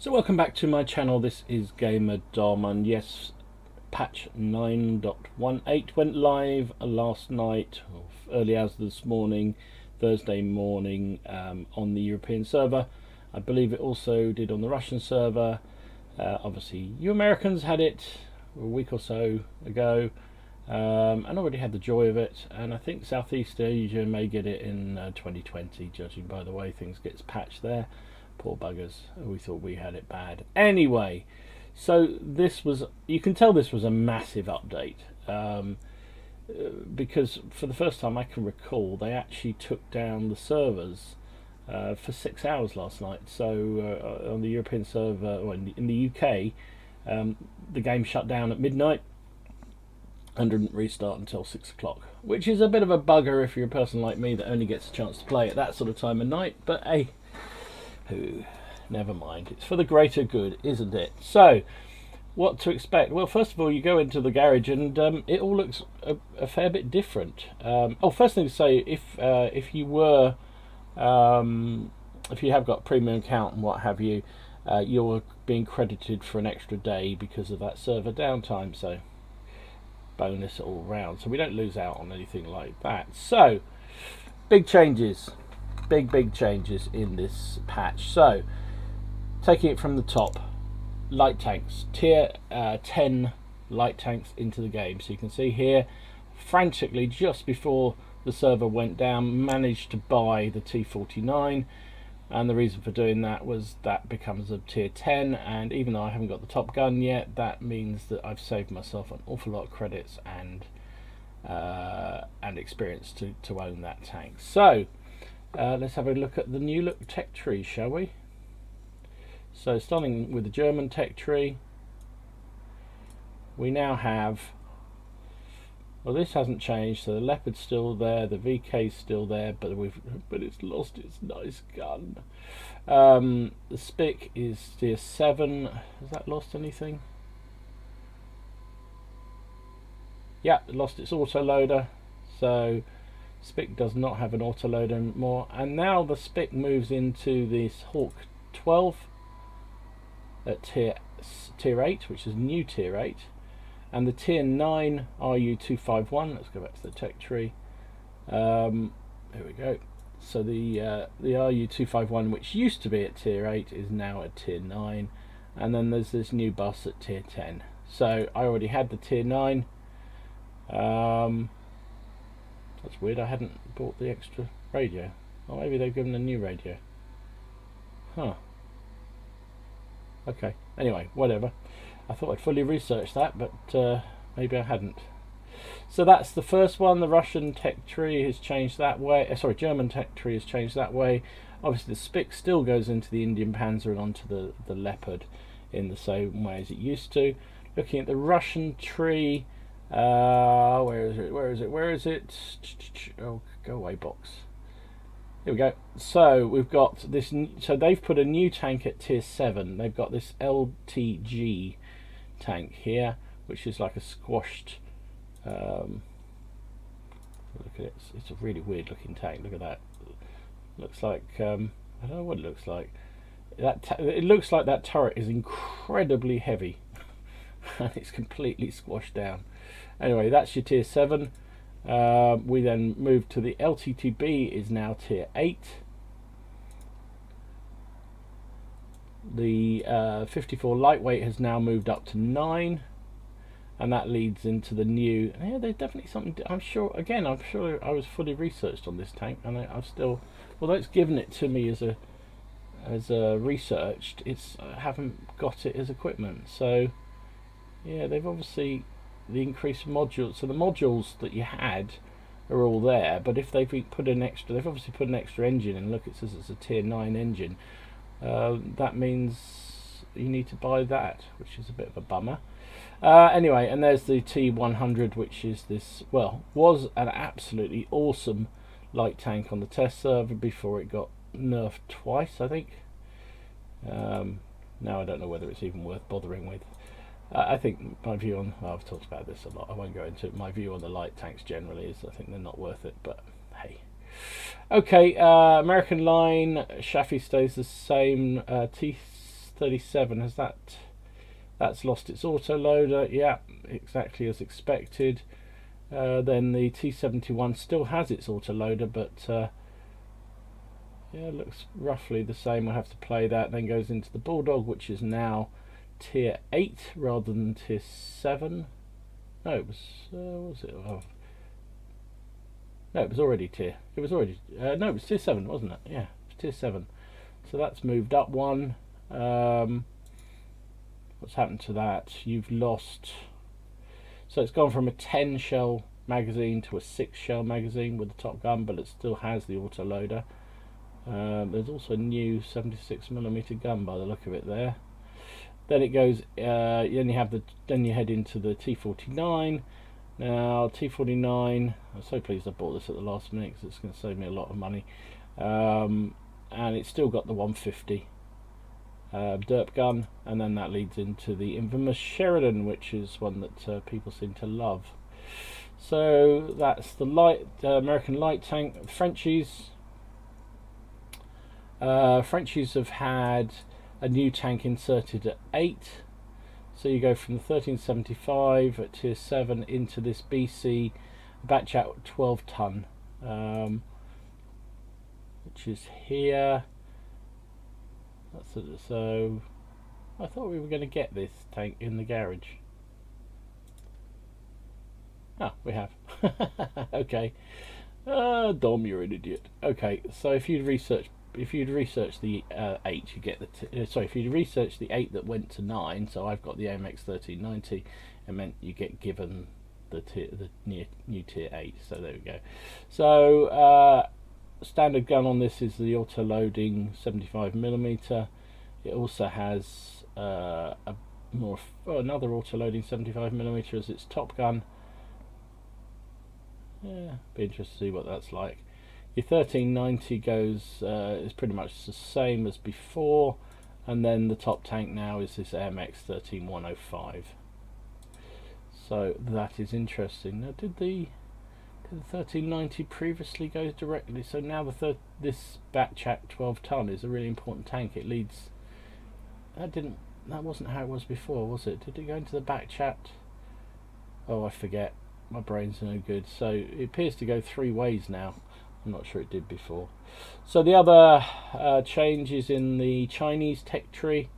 So welcome back to my channel. This is Gamer Dom, and yes, patch 9.18 went live last night, or early hours this morning, Thursday morning, on the European server. I believe it also did on the Russian server. Obviously you Americans had it a week or so ago, and already had the joy of it, and I think Southeast Asia may get it in 2020, judging by the way things gets patched there. Poor buggers, we thought we had it bad. Anyway, so this was, you can tell this was a massive update, because for the first time I can recall, they actually took down the servers for 6 hours last night. So on the European server, or in the UK, the game shut down at midnight and didn't restart until 6 o'clock, which is a bit of a bugger if you're a person like me that only gets a chance to play at that sort of time of night, but hey, never mind, it's for the greater good, isn't it? So what to expect? Well, first of all, you go into the garage and it all looks a fair bit different. First thing to say, if you were if you have got a premium account and what have you, you're being credited for an extra day because of that server downtime, so bonus all round, so we don't lose out on anything like that. So big changes, big changes in this patch. So taking it from the top, light tanks, tier 10 light tanks into the game. So you can see here, frantically just before the server went down, managed to buy the T49, and the reason for doing that was that becomes a tier 10, and even though I haven't got the Top Gun yet, that means that I've saved myself an awful lot of credits and experience to own that tank. So let's have a look at the new look tech tree, shall we? So starting with the German tech tree, we now have, well, this hasn't changed, so the Leopard's still there, the VK's still there, but it's lost its nice gun. The Spic is tier 7. Has that lost anything? Yeah, it lost its autoloader, so Spic does not have an autoloader anymore. And now the Spic moves into this Hawk 12 at tier 8, which is new tier 8, and the tier 9 RU251. Let's go back to the tech tree. Here we go. So the RU251, which used to be at tier 8, is now at tier 9, and then there's this new bus at tier 10. So I already had the tier 9. That's weird, I hadn't bought the extra radio. Or maybe they've given a new radio. Huh. Okay, anyway, whatever. I thought I'd fully researched that, but maybe I hadn't. So that's the first one. The Russian tech tree has changed that way. German tech tree has changed that way. Obviously the Spic still goes into the Indian Panzer and onto the Leopard in the same way as it used to. Looking at the Russian tree, where is it? Oh, go away, box. Here we go. So we've got this, so they've put a new tank at tier 7. They've got this LTG tank here, which is like a squashed, look at it, it's a really weird looking tank. Look at that. Looks like, I don't know what it looks like. It looks like that turret is incredibly heavy and it's completely squashed down. Anyway, that's your tier 7. We then move to the LTTB, is now tier 8. The 54 lightweight has now moved up to 9, and that leads into the new. Yeah, there's definitely something. I'm sure I was fully researched on this tank, and I've still, although it's given it to me as a researched, I haven't got it as equipment. So yeah, they've obviously the increased modules. So the modules that you had are all there, but if they've put an extra, they've obviously put an extra engine in. Look, it says it's a tier 9 engine. That means you need to buy that, which is a bit of a bummer. Anyway, and there's the T100, which is this, well, was an absolutely awesome light tank on the test server before it got nerfed twice, I think. Now I don't know whether it's even worth bothering with. I think my view on, well, I've talked about this a lot, I won't go into it. My view on the light tanks generally is I think they're not worth it, but hey. Okay, American line, chassis stays the same. 37, has that's lost its autoloader? Yeah, exactly as expected. Then the T71 still has its autoloader, but yeah, it looks roughly the same. We'll have to play that. Then goes into the Bulldog, which is now tier 8 rather than tier 7. No, it was it? Oh. No, it was already tier. It was already no, it was tier 7, wasn't it? Yeah, it was tier 7. So that's moved up one. What's happened to that? You've lost. So it's gone from a 10 shell magazine to a 6 shell magazine with the top gun, but it still has the autoloader. There's also a new 76mm gun by the look of it there. Then it goes. Then you head into the T49. Now T49. I'm so pleased I bought this at the last minute because it's going to save me a lot of money. And it's still got the 150 derp gun, and then that leads into the infamous Sheridan, which is one that people seem to love. So that's the American light tank. Frenchies have had a new tank inserted at 8, so you go from the 1375 at tier 7 into this BC batch out 12 ton, which is here. So I thought we were going to get this tank in the garage. Oh, we have. Okay. Dom, you're an idiot. Okay, so if you'd research the 8, you get the sorry, if you'd research the 8 that went to 9, so I've got the AMX 1390, it meant you get given the new tier 8. So there we go. So standard gun on this is the auto loading 75mm. It also has another auto loading 75mm as its top gun. Yeah, be interested to see what that's like. Your 1390 goes is pretty much the same as before, and then the top tank now is this AMX 13105. So that is interesting. Now, did the 1390 previously go directly? So now this Batchat 12 ton is a really important tank. It leads. That wasn't how it was before, was it? Did it go into the Batchat? Oh, I forget. My brain's no good. So it appears to go 3 ways now. I'm not sure it did before. So the other change is in the Chinese tech tree.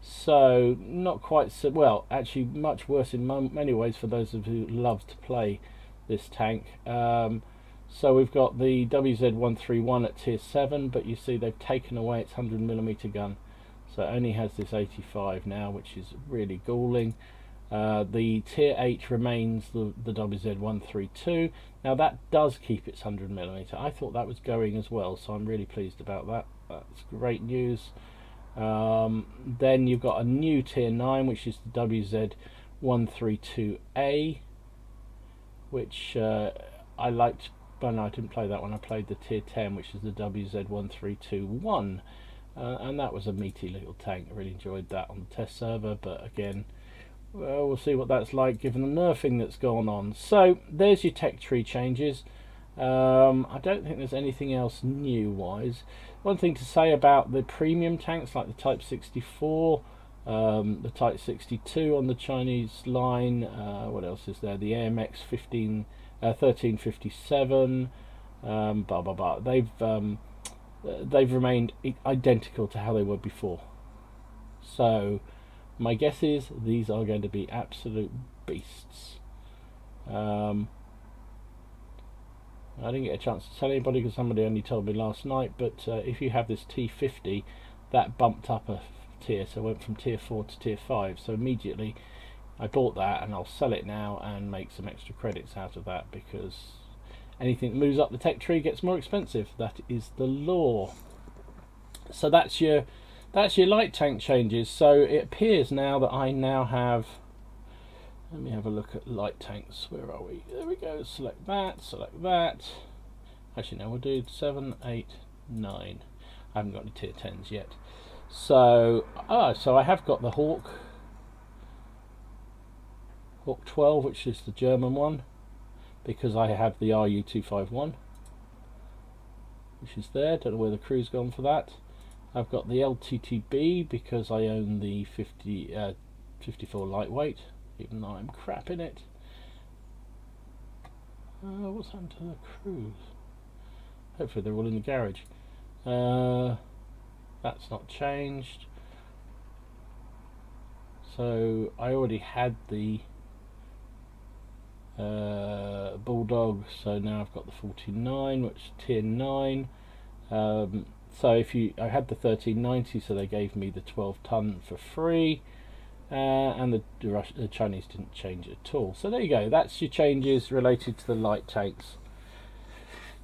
So not quite so well. Actually, much worse in many ways for those of you who love to play this tank. So we've got the WZ131 at tier 7, but you see they've taken away its 100mm gun, so it only has this 85 now, which is really galling. The tier 8 remains the WZ132. Now that does keep its 100mm. I thought that was going as well, so I'm really pleased about that. That's great news. Then you've got a new tier 9, which is the WZ132A, which I liked. But no, I didn't play that one. I played the tier 10, which is the WZ1321, and that was a meaty little tank. I really enjoyed that on the test server, but again, well, we'll see what that's like given the nerfing that's gone on. So there's your tech tree changes. I don't think there's anything else new wise. One thing to say about the premium tanks like the Type 64, the Type 62 on the Chinese line, what else is there, the AMX 1357, blah blah blah, they've remained identical to how they were before. So my guess is these are going to be absolute beasts. I didn't get a chance to tell anybody because somebody only told me last night, but if you have this T50, that bumped up a tier, so it went from tier 4 to tier 5. So immediately I bought that, and I'll sell it now and make some extra credits out of that, because anything that moves up the tech tree gets more expensive. That is the law. So that's your light tank changes. So it appears now that I now have, let me have a look at light tanks. Where are we? There we go. Select that, select that. Actually no, we'll do 7, 8, 9. I haven't got any tier 10s yet. So so I have got the Hawk 12, which is the German one, because I have the RU251, which is there. Don't know where the crew's gone for that. I've got the LTTB because I own the 54 lightweight, even though I'm crap in it. What's happened to the crews? Hopefully they're all in the garage. That's not changed. So I already had the Bulldog, so now I've got the 49, which is tier 9. So I had the 1390, so they gave me the 12-ton for free, and the Chinese didn't change it at all. So there you go. That's your changes related to the light tanks.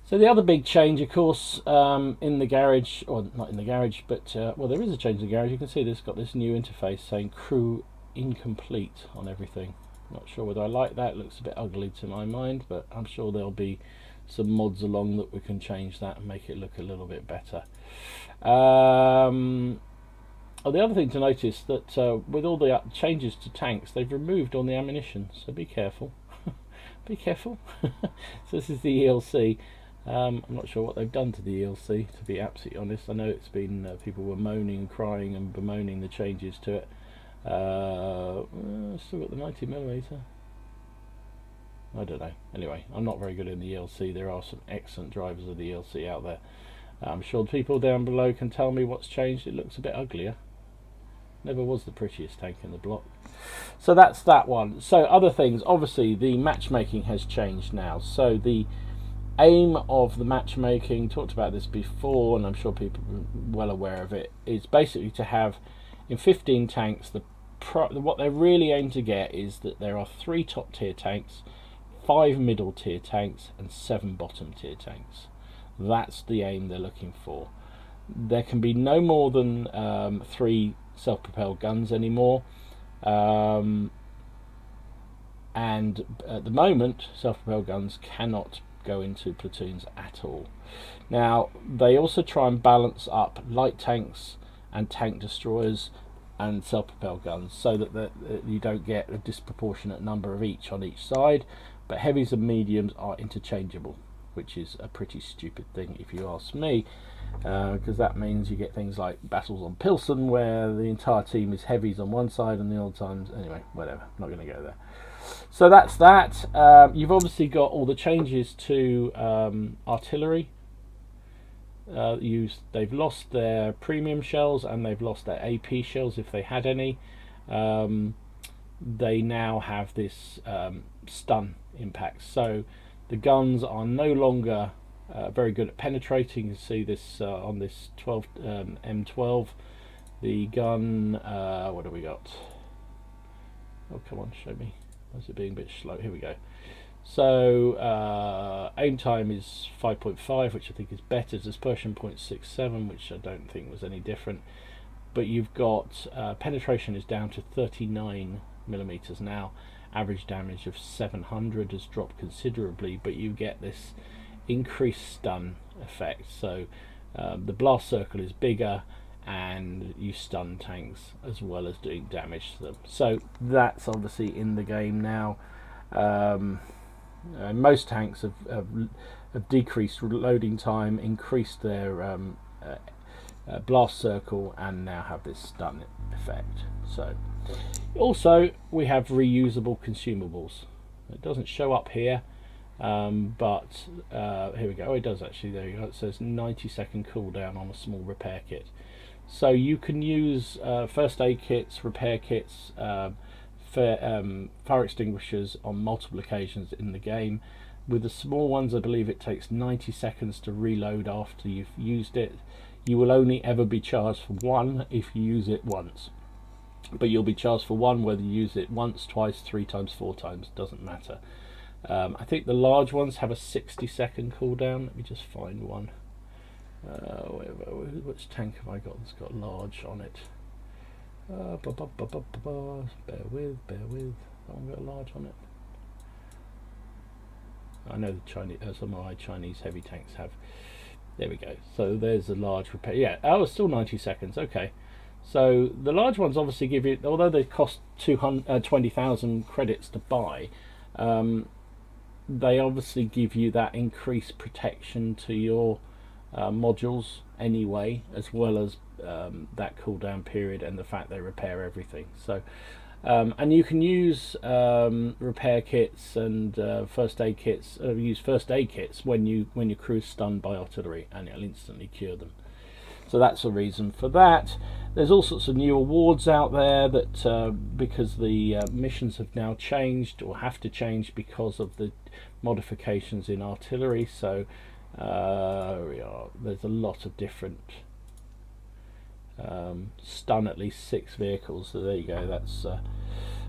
So the other big change, of course, in the garage, or not in the garage, but well, there is a change in the garage. You can see this got this new interface saying crew incomplete on everything. Not sure whether I like that. It looks a bit ugly to my mind, but I'm sure there'll be some mods along that we can change that and make it look a little bit better. The other thing to notice that with all the changes to tanks, they've removed all the ammunition, so be careful. Be careful. So this is the ELC. I'm not sure what they've done to the ELC, to be absolutely honest. I know it's been people were moaning and crying and bemoaning the changes to it. Still got the 90mm. I don't know. Anyway, I'm not very good in the ELC. There are some excellent drivers of the ELC out there. I'm sure the people down below can tell me what's changed. It looks a bit uglier. Never was the prettiest tank in the block. So that's that one. So other things, obviously the matchmaking has changed now. So the aim of the matchmaking, talked about this before, and I'm sure people are well aware of it, is basically to have in 15 tanks, what they really aim to get is that there are 3 top tier tanks, 5 middle tier tanks, and 7 bottom tier tanks. That's the aim they're looking for. There can be no more than 3 self-propelled guns anymore, and at the moment self-propelled guns cannot go into platoons at all. Now they also try and balance up light tanks and tank destroyers and self-propelled guns so that you don't get a disproportionate number of each on each side, but heavies and mediums are interchangeable, which is a pretty stupid thing if you ask me, because that means you get things like battles on Pilsen where the entire team is heavies on one side and the other times, anyway, whatever, I'm not going to go there. So that's that. You've obviously got all the changes to artillery. They've lost their premium shells and they've lost their AP shells if they had any. They now have this stun impact. So the guns are no longer very good at penetrating. You can see this on this M12. The gun, what do we got? Oh, come on, show me. Why is it being a bit slow? Here we go. So aim time is 5.5, which I think is better. Dispersion 0.67, which I don't think was any different. But you've got penetration is down to 39mm now. Average damage of 700 has dropped considerably, but you get this increased stun effect. So the blast circle is bigger, and you stun tanks as well as doing damage to them. So that's obviously in the game now. Most tanks have decreased loading time, increased their blast circle, and now have this stun effect. So also we have reusable consumables. It doesn't show up here, but here we go. Oh, it does actually. There you go. It says 90-second cooldown on a small repair kit. So you can use first aid kits, repair kits, fire extinguishers on multiple occasions in the game. With the small ones, I believe it takes 90 seconds to reload after you've used it. You will only ever be charged for one if you use it once, but you'll be charged for one whether you use it once, twice, 3 times, 4 times, doesn't matter. I think the large ones have a 60-second cooldown. Let me just find one. Which tank have I got that's got large on it? Bear with. I haven't got a large on it. I know the Chinese, some of my Chinese heavy tanks have. There we go. So there's a large repair. Yeah, oh, it's still 90 seconds. Okay. So the large ones obviously give you, although they cost 20,000 credits to buy, they obviously give you that increased protection to your modules, anyway, as well as that cooldown period and the fact they repair everything. So and you can use repair kits and first aid kits. Use first aid kits when your crew's stunned by artillery, and it'll instantly cure them. So that's a reason for that. There's all sorts of new awards out there that because the missions have now changed, or have to change because of the modifications in artillery. So there's a lot of different stun at least 6 vehicles. So there you go.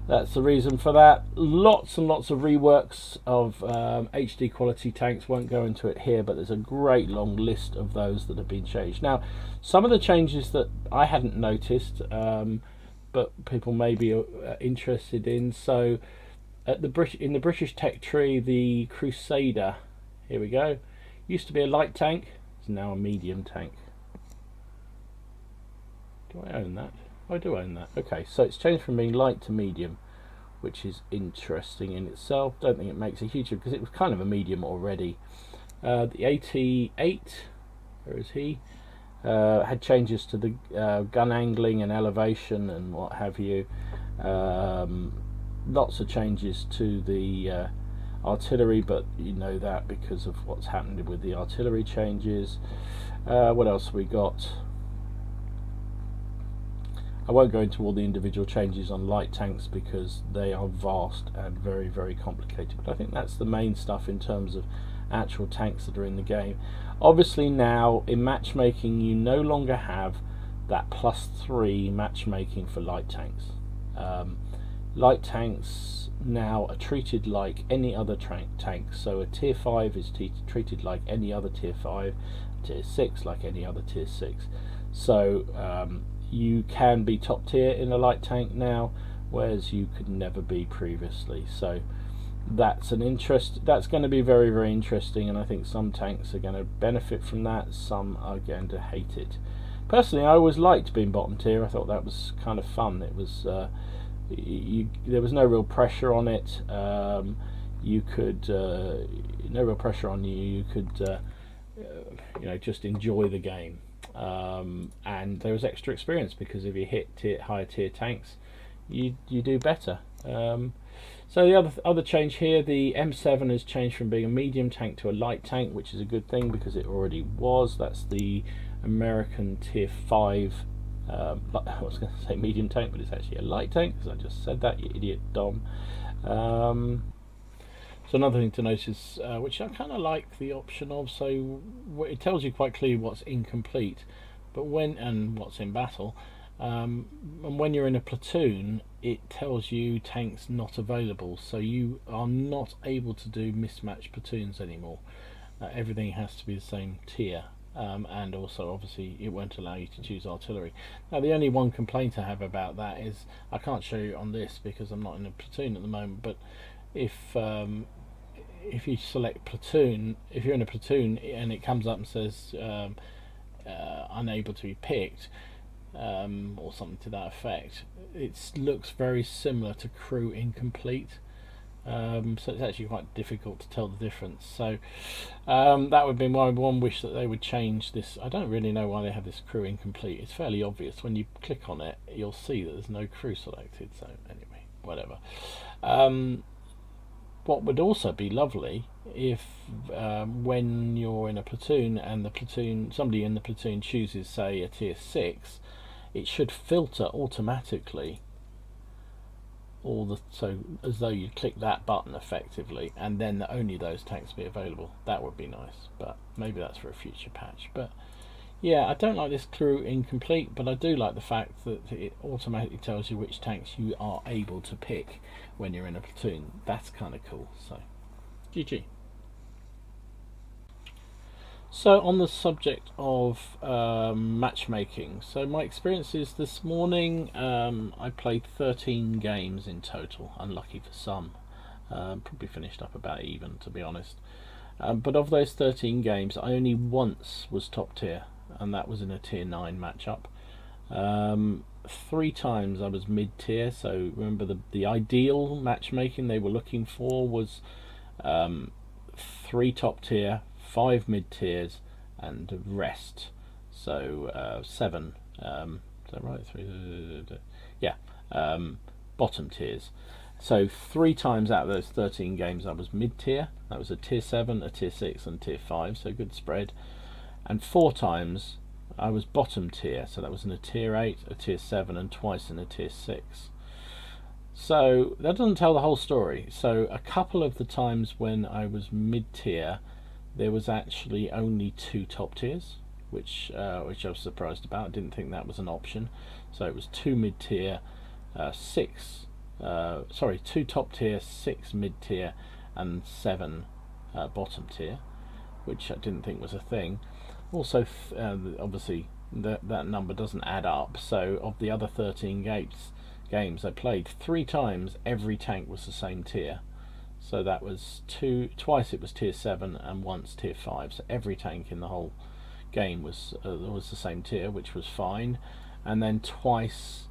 That's the reason for that. Lots and lots of reworks of HD quality tanks. Won't go into it here, but there's a great long list of those that have been changed. Now, some of the changes that I hadn't noticed, but people may be interested in. So, in the British tech tree, the Crusader, here we go, used to be a light tank. It's now a medium tank. Do I own that? I do own that. Okay, so it's changed from being light to medium, which is interesting in itself. Don't think it makes a huge difference because it was kind of a medium already. The 88, where is he? Had changes to the gun angling and elevation and what have you. Lots of changes to the artillery, but you know that because of what's happened with the artillery changes. What else we got? I won't go into all the individual changes on light tanks because they are vast and very, very complicated, but I think that's the main stuff in terms of actual tanks that are in the game. Obviously now in matchmaking you no longer have that +3 matchmaking for light tanks. Light tanks now are treated like any other tank, so a tier 5 is treated like any other tier 5, tier 6 like any other tier 6. So you can be top tier in a light tank now, whereas you could never be previously. So that's going to be very, very interesting, and I think some tanks are going to benefit from that, some are going to hate it. Personally, I always liked being bottom tier. I thought that was kind of fun. It was there was no real pressure on it. You could no real pressure on you. You could just enjoy the game. And there was extra experience because if you hit higher tier tanks, you do better. So the other change here, the M7 has changed from being a medium tank to a light tank, which is a good thing because it already was. That's the American tier 5. I was going to say medium tank, but it's actually a light tank because I just said that, you idiot Dom. So another thing to notice, which I kind of like the option of, so it tells you quite clearly what's incomplete, but and what's in battle, and when you're in a platoon, it tells you tanks not available, so you are not able to do mismatched platoons anymore. Everything has to be the same tier, and also obviously it won't allow you to choose artillery. Now the only one complaint I have about that is I can't show you on this because I'm not in a platoon at the moment, but if you select platoon, if you're in a platoon and it comes up and says unable to be picked, or something to that effect, it looks very similar to crew incomplete, so it's actually quite difficult to tell the difference. So that would be my one wish, that they would change this. I don't really know why they have this crew incomplete. It's fairly obvious when you click on it, you'll see that there's no crew selected, so anyway, whatever. What would also be lovely if when you're in a platoon and somebody in the platoon chooses, say, a tier 6, it should filter automatically so as though you click that button effectively, and then only those tanks be available. That would be nice, but maybe that's for a future patch. But yeah, I don't like this crew incomplete, but I do like the fact that it automatically tells you which tanks you are able to pick when you're in a platoon. That's kind of cool. So GG. So on the subject of matchmaking, so my experiences this morning, I played 13 games in total, unlucky for some, probably finished up about even, to be honest, but of those 13 games I only once was top tier, and that was in a tier 9 matchup. 3 times I was mid tier. So remember, the ideal matchmaking they were looking for was 3 top tier, 5 mid tiers, and the rest. So 7. Is that right? 3. Yeah. Bottom tiers. So 3 times out of those 13 games I was mid-tier. That was a tier 7, a tier 6 and tier 5, so good spread. And 4 times I was bottom tier, so that was in a tier 8, a tier 7 and twice in a tier 6. So that doesn't tell the whole story. So a couple of the times when I was mid-tier, there was actually only 2 top tiers, which I was surprised about. I didn't think that was an option. So it was 2 mid-tier, 2 top tier, 6 mid tier and 7 bottom tier, which I didn't think was a thing. Also obviously that number doesn't add up, so of the other 13 games I played, 3 times every tank was the same tier. So that was twice it was tier 7 and once tier 5, so every tank in the whole game was the same tier, which was fine. And then twice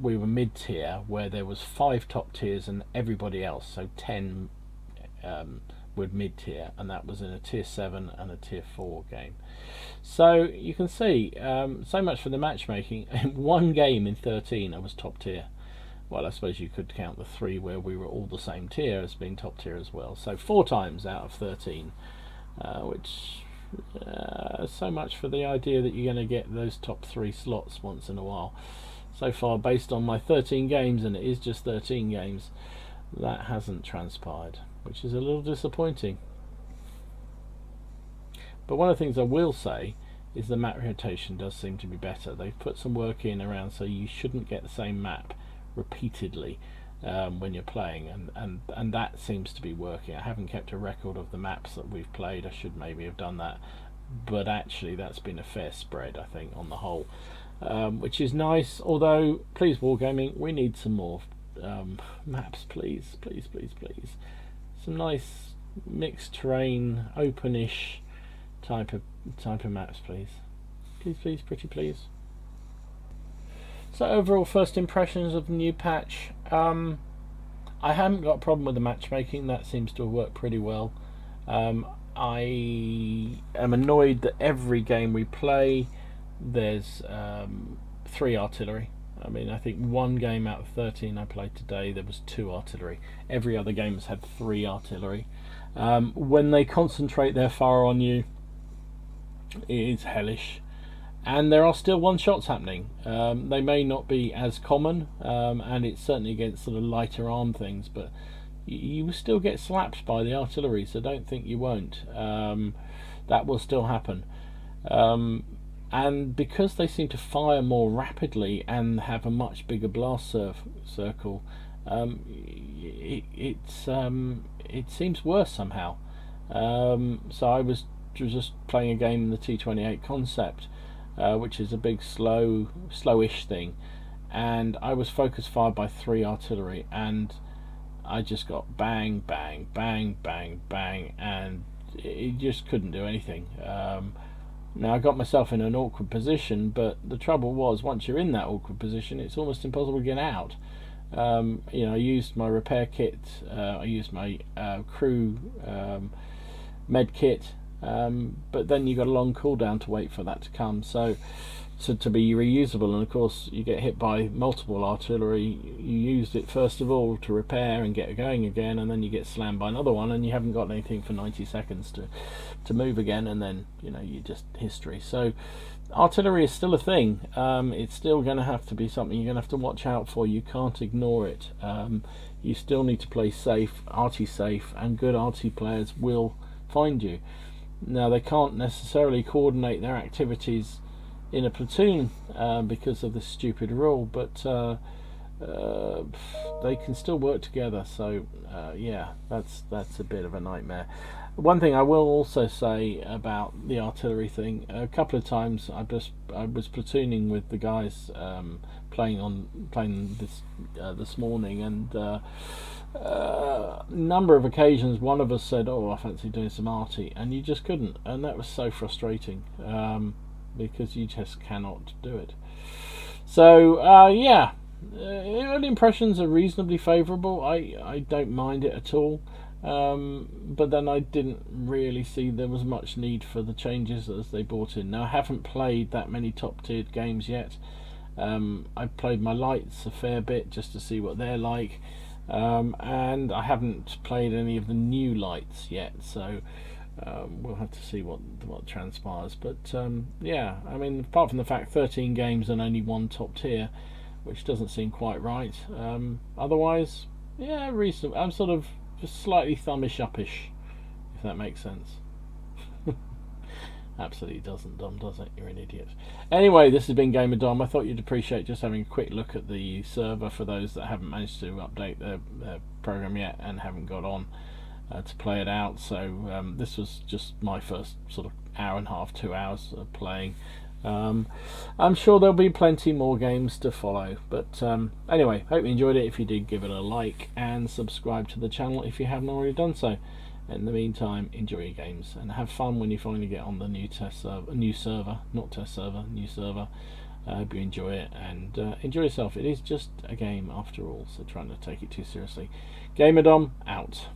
we were mid-tier, where there was 5 top tiers and everybody else, so 10 were mid-tier, and that was in a tier 7 and a tier 4 game. So you can see, so much for the matchmaking. In one game in 13 I was top tier. Well, I suppose you could count the 3 where we were all the same tier as being top tier as well. So 4 times out of 13, which so much for the idea that you're going to get those top 3 slots once in a while. So far, based on my 13 games, and it is just 13 games, that hasn't transpired, which is a little disappointing. But one of the things I will say is the map rotation does seem to be better. They've put some work in around, so you shouldn't get the same map repeatedly when you're playing, and that seems to be working. I haven't kept a record of the maps that we've played. I should maybe have done that, but actually that's been a fair spread, I think, on the whole, which is nice. Although, please Wargaming, we need some more maps, please. Some nice mixed terrain, openish type of maps, please. Please, pretty please. So overall, first impressions of the new patch. I haven't got a problem with the matchmaking. That seems to have worked pretty well. I am annoyed that every game we play there's 3 artillery. I mean, I think one game out of 13 I played today there was 2 artillery. Every other game has had 3 artillery. When they concentrate their fire on you, it is hellish. And there are still one-shots happening. They may not be as common, and it's certainly against sort of lighter arm things, but you will still get slapped by the artillery, so don't think you won't. That will still happen. And because they seem to fire more rapidly and have a much bigger blast circle, it seems worse somehow. So I was just playing a game in the T28 concept, which is a big slowish thing, and I was focus fired by 3 artillery, and I just got bang, bang, bang, bang, bang, and it just couldn't do anything. Now I got myself in an awkward position, but the trouble was, once you're in that awkward position, it's almost impossible to get out. You know, I used my repair kit, I used my crew med kit, but then you got a long cooldown to wait for that to come, so to be reusable, and of course you get hit by multiple artillery. You used it first of all to repair and get going again, and then you get slammed by another one, and you haven't got anything for 90 seconds to move again, and then you know, you just history. So artillery is still a thing. It's still going to have to be something you're going to have to watch out for. You can't ignore it. You still need to play safe, arty safe, and good arty players will find you. Now they can't necessarily coordinate their activities in a platoon because of this stupid rule, but they can still work together. So yeah, that's a bit of a nightmare. One thing I will also say about the artillery thing: a couple of times I was platooning with the guys playing this morning, and number of occasions one of us said, "Oh, I fancy doing some arty," and you just couldn't, and that was so frustrating. Because you just cannot do it. So yeah, early impressions are reasonably favourable. I don't mind it at all. but then I didn't really see there was much need for the changes as they brought in. Now I haven't played that many top tiered games yet. I played my lights a fair bit just to see what they're like, and I haven't played any of the new lights yet, so we'll have to see what transpires. But yeah, I mean, apart from the fact 13 games and only one top tier, which doesn't seem quite right, otherwise, yeah, reasonable. I'm sort of just slightly thumbish uppish, if that makes sense. Absolutely doesn't, Dom, does it? You're an idiot. Anyway, this has been Gamer Dom. I thought you'd appreciate just having a quick look at the server for those that haven't managed to update their program yet and haven't got on to play it out. So this was just my first sort of hour and a half, 2 hours of playing. I'm sure there'll be plenty more games to follow, but anyway, hope you enjoyed it. If you did, give it a like and subscribe to the channel if you haven't already done so. In the meantime, enjoy your games and have fun when you finally get on the new server. I hope you enjoy it and enjoy yourself. It is just a game after all, so try not to take it too seriously. Gamerdom out.